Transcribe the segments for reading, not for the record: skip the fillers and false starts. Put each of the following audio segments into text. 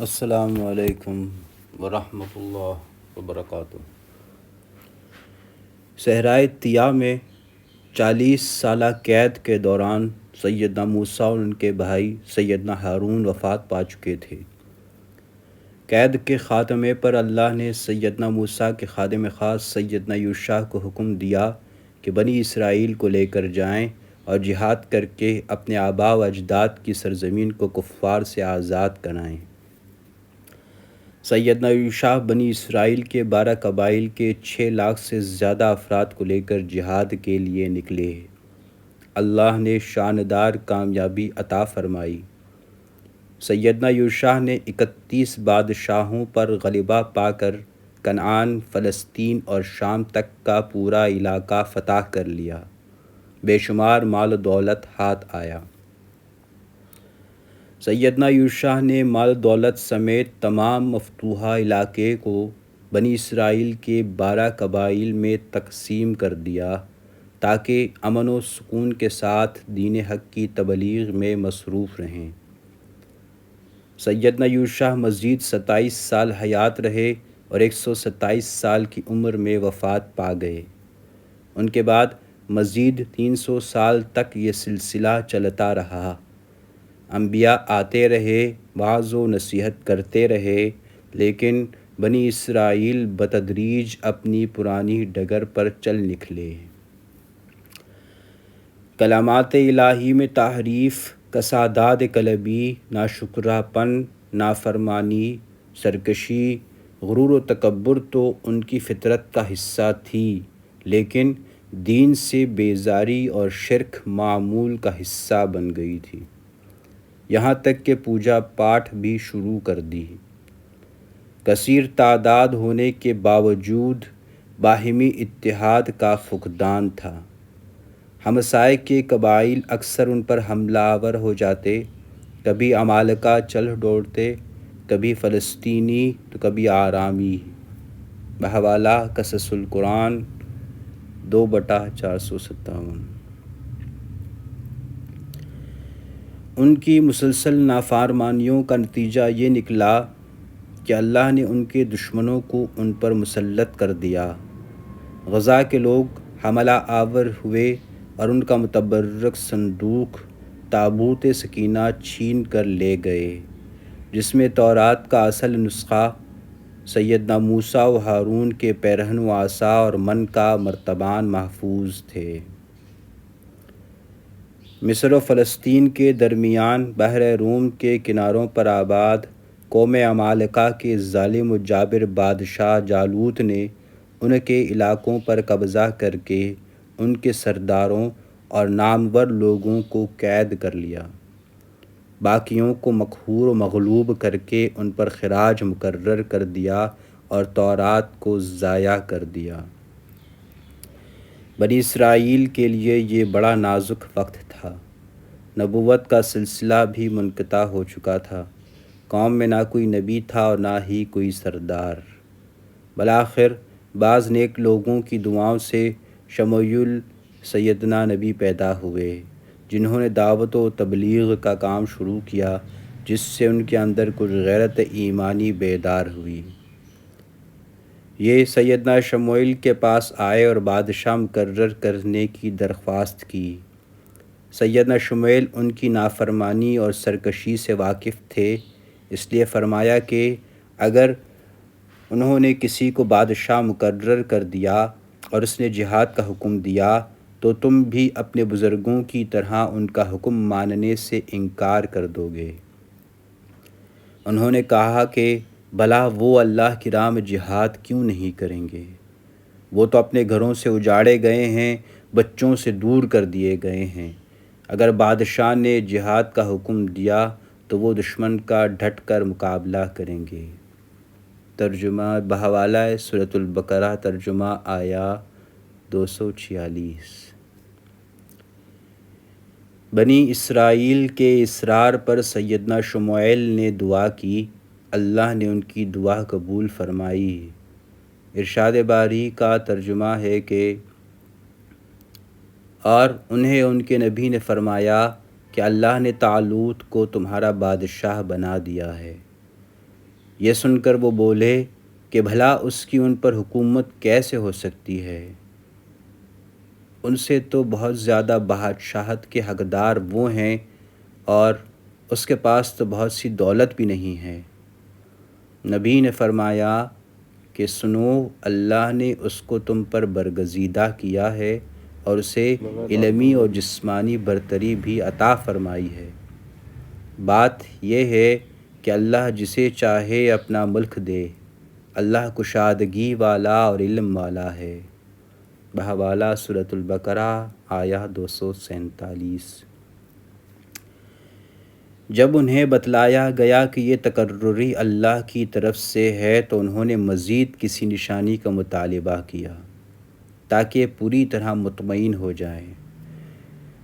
السلام علیکم ورحمۃ اللہ وبرکاتہ۔ صحرائے طیٰ میں 40 سالہ قید کے دوران سیدنا موسیٰ اور ان کے بھائی سیدنا ہارون وفات پا چکے تھے۔ قید کے خاتمے پر اللہ نے سیدنا موسیٰ کے خادم خاص سیدنا یوشع کو حکم دیا کہ بنی اسرائیل کو لے کر جائیں اور جہاد کر کے اپنے آباء و اجداد کی سرزمین کو کفار سے آزاد کرائیں۔ سیدنا یوشع بنی اسرائیل کے 12 قبائل کے 6 لاکھ سے زیادہ افراد کو لے کر جہاد کے لیے نکلے۔ اللہ نے شاندار کامیابی عطا فرمائی۔ سیدنا یوشع نے 31 بادشاہوں پر غلبہ پا کر کنعان، فلسطین اور شام تک کا پورا علاقہ فتح کر لیا۔ بے شمار مال و دولت ہاتھ آیا۔ سیدنا یوشع نے مال دولت سمیت تمام مفتوحہ علاقے کو بنی اسرائیل کے 12 قبائل میں تقسیم کر دیا تاکہ امن و سکون کے ساتھ دین حق کی تبلیغ میں مصروف رہیں۔ سیدنا یوشع مزید 27 سال حیات رہے اور 127 سال کی عمر میں وفات پا گئے۔ ان کے بعد مزید 300 سال تک یہ سلسلہ چلتا رہا۔ انبیاء آتے رہے، وعظ و نصیحت کرتے رہے، لیکن بنی اسرائیل بتدریج اپنی پرانی ڈگر پر چل نکلے۔ کلمات الہی میں تحریف، کسادات قلبی، ناشکرہ پن، نافرمانی، سرکشی، غرور و تکبر تو ان کی فطرت کا حصہ تھی، لیکن دین سے بیزاری اور شرک معمول کا حصہ بن گئی تھی۔ یہاں تک کہ پوجا پاٹ بھی شروع کر دی۔ کثیر تعداد ہونے کے باوجود باہمی اتحاد کا فقدان تھا۔ ہمسائے کے قبائل اکثر ان پر حملہ آور ہو جاتے، کبھی عمالقہ چل دوڑتے، کبھی فلسطینی تو کبھی آرامی۔ بحوالہ قصص القرآن 2/457۔ ان کی مسلسل نافرمانیوں کا نتیجہ یہ نکلا کہ اللہ نے ان کے دشمنوں کو ان پر مسلط کر دیا۔ غزہ کے لوگ حملہ آور ہوئے اور ان کا متبرک صندوق تابوت سکینہ چھین کر لے گئے، جس میں تورات کا اصل نسخہ، سیدنا موسیٰ و ہارون کے پیرہن و عصا اور من کا مرتبان محفوظ تھے۔ مصر و فلسطین کے درمیان بحر روم کے کناروں پر آباد قوم عمالقہ کے ظالم و جابر بادشاہ جالوت نے ان کے علاقوں پر قبضہ کر کے ان کے سرداروں اور نامور لوگوں کو قید کر لیا۔ باقیوں کو مقہور و مغلوب کر کے ان پر خراج مقرر کر دیا اور تورات کو ضائع کر دیا۔ بنی اسرائیل کے لیے یہ بڑا نازک وقت تھا۔ نبوت کا سلسلہ بھی منقطع ہو چکا تھا۔ قوم میں نہ کوئی نبی تھا اور نہ ہی کوئی سردار۔ بالآخر بعض نیک لوگوں کی دعاؤں سے شموئیل سیدنا نبی پیدا ہوئے، جنہوں نے دعوت و تبلیغ کا کام شروع کیا، جس سے ان کے اندر کچھ غیرت ایمانی بیدار ہوئی۔ یہ سیدنا شموئیل کے پاس آئے اور بادشاہ مقرر کرنے کی درخواست کی۔ سیدنا شموئیل ان کی نافرمانی اور سرکشی سے واقف تھے، اس لیے فرمایا کہ اگر انہوں نے کسی کو بادشاہ مقرر کر دیا اور اس نے جہاد کا حکم دیا تو تم بھی اپنے بزرگوں کی طرح ان کا حکم ماننے سے انکار کر دو گے۔ انہوں نے کہا کہ بھلا وہ اللہ کی راہ میں جہاد کیوں نہیں کریں گے؟ وہ تو اپنے گھروں سے اجاڑے گئے ہیں، بچوں سے دور کر دیے گئے ہیں۔ اگر بادشاہ نے جہاد کا حکم دیا تو وہ دشمن کا ڈٹ کر مقابلہ کریں گے۔ ترجمہ بحوالہ سورۃ البقرہ، ترجمہ آیا 246۔ بنی اسرائیل کے اصرار پر سیدنا شموئیل نے دعا کی، اللہ نے ان کی دعا قبول فرمائی۔ ارشاد باری کا ترجمہ ہے کہ اور انہیں ان کے نبی نے فرمایا کہ اللہ نے طالوت کو تمہارا بادشاہ بنا دیا ہے۔ یہ سن کر وہ بولے کہ بھلا اس کی ان پر حکومت کیسے ہو سکتی ہے؟ ان سے تو بہت زیادہ بادشاہت کے حقدار وہ ہیں اور اس کے پاس تو بہت سی دولت بھی نہیں ہے۔ نبی نے فرمایا کہ سنو، اللہ نے اس کو تم پر برگزیدہ کیا ہے اور اسے علمی اور جسمانی برتری بھی عطا فرمائی ہے۔ بات یہ ہے کہ اللہ جسے چاہے اپنا ملک دے، اللہ کشادگی والا اور علم والا ہے۔ بحوالہ سورۃ البقرہ آیہ 247۔ جب انہیں بتلایا گیا کہ یہ تقرری اللہ کی طرف سے ہے تو انہوں نے مزید کسی نشانی کا مطالبہ کیا تاکہ پوری طرح مطمئن ہو جائیں۔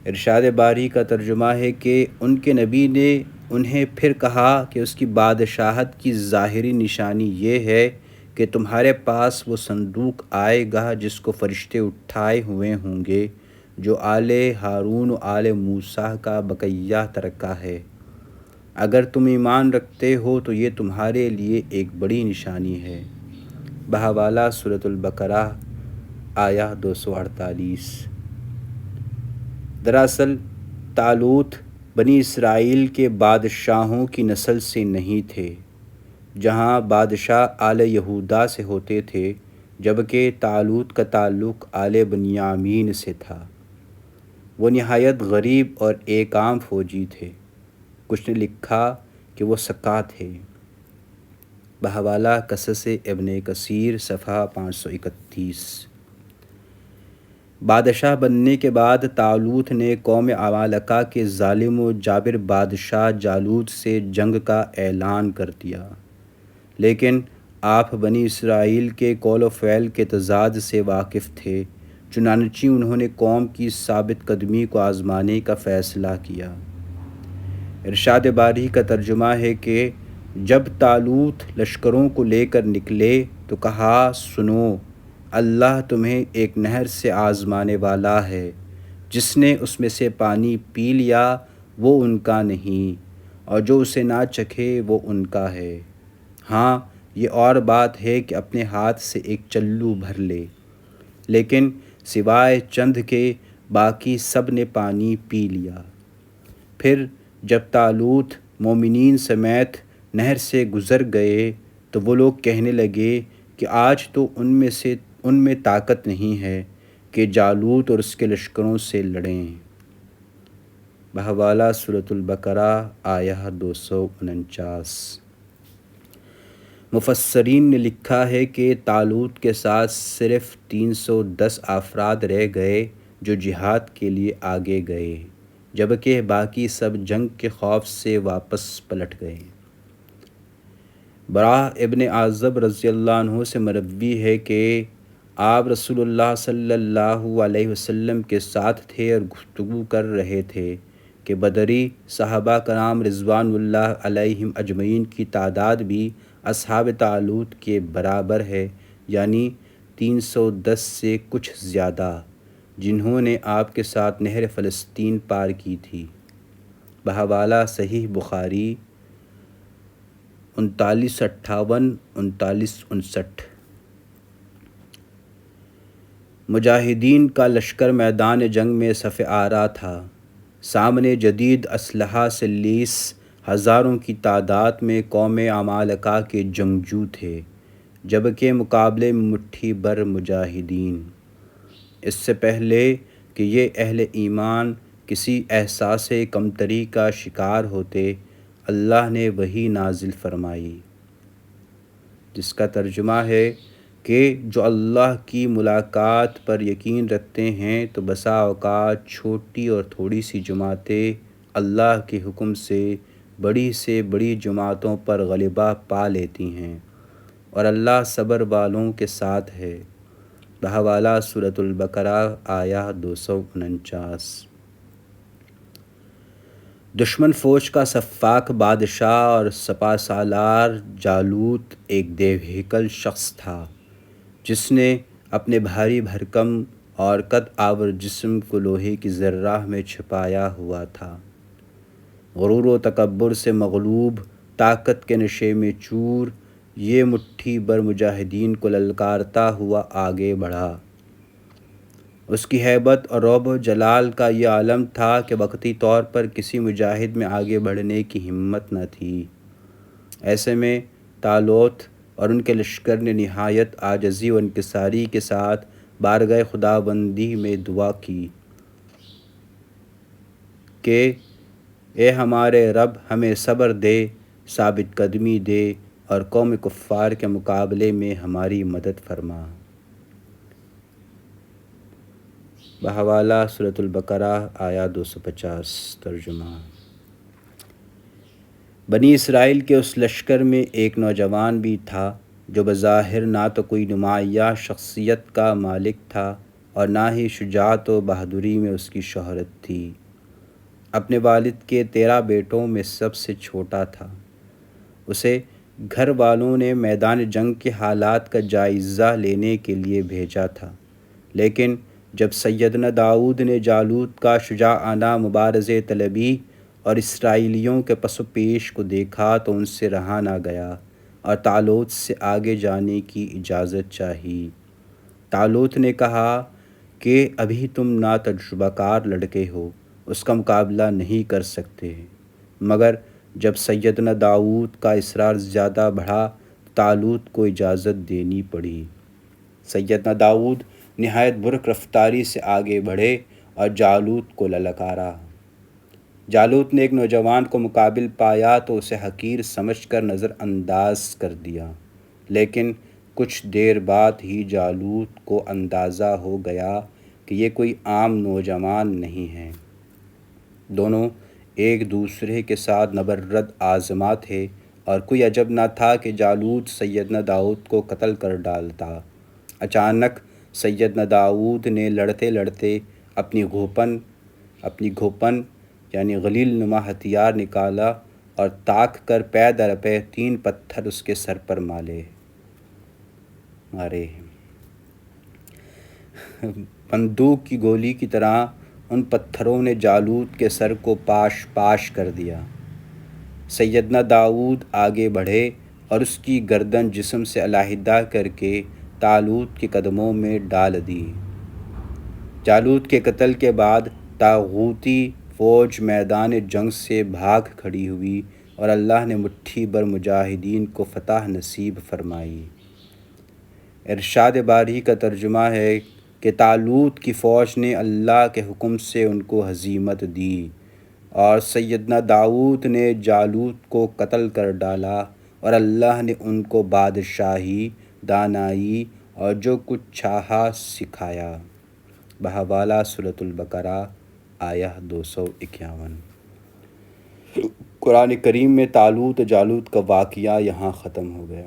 ارشاد باری کا ترجمہ ہے کہ ان کے نبی نے انہیں پھر کہا کہ اس کی بادشاہت کی ظاہری نشانی یہ ہے کہ تمہارے پاس وہ صندوق آئے گا جس کو فرشتے اٹھائے ہوئے ہوں گے، جو آل ہارون و آل موسیٰ کا بقیہ ترکہ ہے۔ اگر تم ایمان رکھتے ہو تو یہ تمہارے لیے ایک بڑی نشانی ہے۔ بحوالہ سورۃ البقرہ آیہ 248۔ دراصل طالوت بنی اسرائیل کے بادشاہوں کی نسل سے نہیں تھے، جہاں بادشاہ آل یہودا سے ہوتے تھے، جبکہ طالوت کا تعلق آل بنیامین سے تھا۔ وہ نہایت غریب اور ایک عام فوجی تھے۔ کچھ نے لکھا کہ وہ سکا تھے۔ بحوالہ قصص ابن کثیر صفحہ 531۔ بادشاہ بننے کے بعد طالوت نے قوم عمالقہ کے ظالم و جابر بادشاہ جالوت سے جنگ کا اعلان کر دیا، لیکن آپ بنی اسرائیل کے قول و فعل کے تضاد سے واقف تھے، چنانچہ انہوں نے قوم کی ثابت قدمی کو آزمانے کا فیصلہ کیا۔ ارشاد باری کا ترجمہ ہے کہ جب طالوت لشکروں کو لے کر نکلے تو کہا، سنو، اللہ تمہیں ایک نہر سے آزمانے والا ہے، جس نے اس میں سے پانی پی لیا وہ ان کا نہیں، اور جو اسے نہ چکھے وہ ان کا ہے۔ ہاں، یہ اور بات ہے کہ اپنے ہاتھ سے ایک چلو بھر لے، لیکن سوائے چند کے باقی سب نے پانی پی لیا۔ پھر جب طالوت مومنین سمیت نہر سے گزر گئے تو وہ لوگ کہنے لگے کہ آج تو ان میں طاقت نہیں ہے کہ جالوت اور اس کے لشکروں سے لڑیں۔ بحوالہ سورۃ البقرہ آیہ 249۔ مفسرین نے لکھا ہے کہ طالوت کے ساتھ صرف 310 افراد رہ گئے جو جہاد کے لیے آگے گئے، جبکہ باقی سب جنگ کے خوف سے واپس پلٹ گئے۔ براء ابن عازب رضی اللہ عنہ سے مروی ہے کہ آپ رسول اللہ صلی اللہ علیہ وسلم کے ساتھ تھے اور گفتگو کر رہے تھے کہ بدری صحابہ کرام رضوان اللہ علیہم اجمعین کی تعداد بھی اصحاب طالوت کے برابر ہے، یعنی 310 سے کچھ زیادہ، جنہوں نے آپ کے ساتھ نہر فلسطین پار کی تھی۔ بحوالہ صحیح بخاری 3958 3959۔ مجاہدین کا لشکر میدان جنگ میں صف آرا تھا۔ سامنے جدید اسلحہ سے لیس ہزاروں کی تعداد میں قوم عمالقہ کے جنگجو تھے، جبکہ مقابلے میں مٹھی بھر مجاہدین۔ اس سے پہلے کہ یہ اہل ایمان کسی احساس کمتری کا شکار ہوتے، اللہ نے وحی نازل فرمائی، جس کا ترجمہ ہے کہ جو اللہ کی ملاقات پر یقین رکھتے ہیں تو بسا اوقات چھوٹی اور تھوڑی سی جماعتیں اللہ کے حکم سے بڑی جماعتوں پر غلبہ پا لیتی ہیں، اور اللہ صبر والوں کے ساتھ ہے۔ بحوالہ سورۃ البقرہ آیہ 249۔ دشمن فوج کا سفاک بادشاہ اور سپہ سالار جالوت ایک دیو ہیکل شخص تھا، جس نے اپنے بھاری بھرکم اور قد آور جسم کو لوہے کی ذرہ میں چھپایا ہوا تھا۔ غرور و تکبر سے مغلوب، طاقت کے نشے میں چور، یہ مٹھی بر مجاہدین کو للکارتا ہوا آگے بڑھا۔ اس کی ہیبت اور رعب و جلال کا یہ عالم تھا کہ وقتی طور پر کسی مجاہد میں آگے بڑھنے کی ہمت نہ تھی۔ ایسے میں طالوت اور ان کے لشکر نے نہایت عاجزی و انکساری کے ساتھ بارگاہ خداوندی میں دعا کی کہ اے ہمارے رب، ہمیں صبر دے، ثابت قدمی دے اور قوم کفار کے مقابلے میں ہماری مدد فرما۔ بحوالہ سورۃ البقرہ آیا 250 ترجمہ۔ بنی اسرائیل کے اس لشکر میں ایک نوجوان بھی تھا جو بظاہر نہ تو کوئی نمایاں شخصیت کا مالک تھا اور نہ ہی شجاعت و بہادری میں اس کی شہرت تھی۔ اپنے والد کے 13 بیٹوں میں سب سے چھوٹا تھا۔ اسے گھر والوں نے میدان جنگ کے حالات کا جائزہ لینے کے لیے بھیجا تھا، لیکن جب سیدنا داؤد نے جالوت کا شجاعانہ مبارزہ طلبی اور اسرائیلیوں کے پس و پیش کو دیکھا تو ان سے رہا نہ گیا اور طالوت سے آگے جانے کی اجازت چاہی۔ طالوت نے کہا کہ ابھی تم ناتجربہ کار لڑکے ہو، اس کا مقابلہ نہیں کر سکتے، مگر جب سیدنا داؤد کا اصرار زیادہ بڑھا تو طالوت کو اجازت دینی پڑی۔ سیدنا داؤد نہایت برک رفتاری سے آگے بڑھے اور جالوت کو للکارا۔ جالوت نے ایک نوجوان کو مقابل پایا تو اسے حقیر سمجھ کر نظر انداز کر دیا، لیکن کچھ دیر بعد ہی جالوت کو اندازہ ہو گیا کہ یہ کوئی عام نوجوان نہیں ہے۔ دونوں ایک دوسرے کے ساتھ نبرد آزما تھے اور کوئی عجب نہ تھا کہ جالوت سیدنا داؤد کو قتل کر ڈالتا۔ اچانک سیدنا داؤد نے لڑتے لڑتے اپنی گھوپن یعنی غلیل نما ہتھیار نکالا اور تاک کر پے در پے 3 پتھر اس کے سر پر مارے۔ بندوق کی گولی کی طرح ان پتھروں نے جالوت کے سر کو پاش پاش کر دیا۔ سیدنا داؤد آگے بڑھے اور اس کی گردن جسم سے علیحدہ کر کے طالوت کے قدموں میں ڈال دی۔ جالوت کے قتل کے بعد طاغوتی فوج میدان جنگ سے بھاگ کھڑی ہوئی اور اللہ نے مٹھی بھر مجاہدین کو فتح نصیب فرمائی۔ ارشاد باری کا ترجمہ ہے کہ طالوت کی فوج نے اللہ کے حکم سے ان کو ہزیمت دی اور سیدنا داؤد نے جالوت کو قتل کر ڈالا اور اللہ نے ان کو بادشاہی، دانائی اور جو کچھ چاہا سکھایا۔ بحوالہ سورۃ البقرہ آیہ 251۔ قرآن کریم میں طالوت و جالوت کا واقعہ یہاں ختم ہو گیا۔